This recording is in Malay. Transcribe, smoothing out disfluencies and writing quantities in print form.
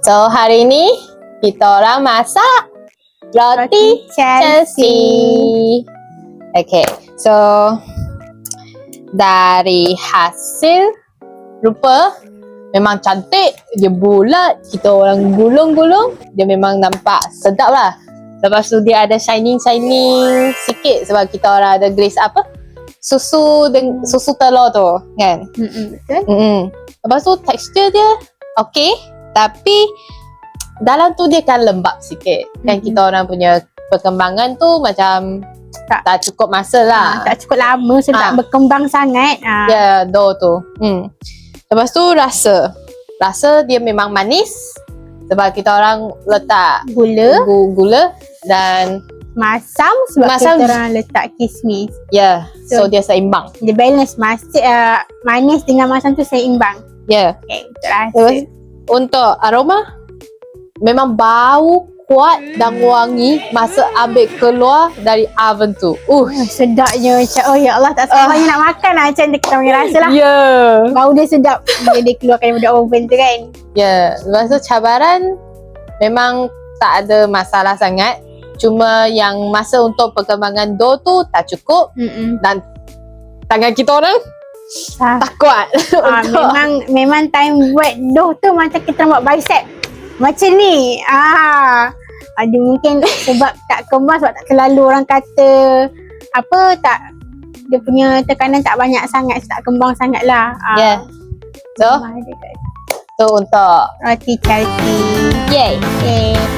So hari ni kita orang masak roti Chelsea. Okay, so dari hasil rupa memang cantik, dia bulat, kita orang gulung-gulung, dia memang nampak sedap lah. Lepas tu dia ada shining sikit sebab kita orang ada glaze apa? Susu telur tu kan. Betul. Lepas tu tekstur dia okey, tapi dalam tu dia kan lembab sikit. Kan kita orang punya perkembangan tu macam tak cukup masa lah. Tak cukup lama, so tak berkembang sangat. Ya, dough tu. Lepas tu rasa dia memang manis sebab kita orang letak gula dan masam sebab kita orang letak kismis. Ya, so dia seimbang. Dia balance manis dengan masam tu seimbang. Ya. Okay, terasa. Terus, untuk aroma memang bau kuat dan wangi masa ambil keluar dari oven tu. Sedapnya macam, oh ya Allah, tak sabarnya nak makan lah macam kita punya rasa lah. Ya. Bau dia sedap bila dia keluarkan daripada oven tu kan. Ya, lepas tu cabaran memang tak ada masalah sangat. Cuma yang masa untuk perkembangan dough tu tak cukup dan tangan kita orang tak kuat. Memang time buat dough tu macam kita buat bicep. Macam ni. Ada mungkin sebab tak kembang, sebab tak terlalu orang kata dia punya tekanan tak banyak sangat, tak kembang sangat lah. Ya. So untuk roti Chelsea. yay. Okay.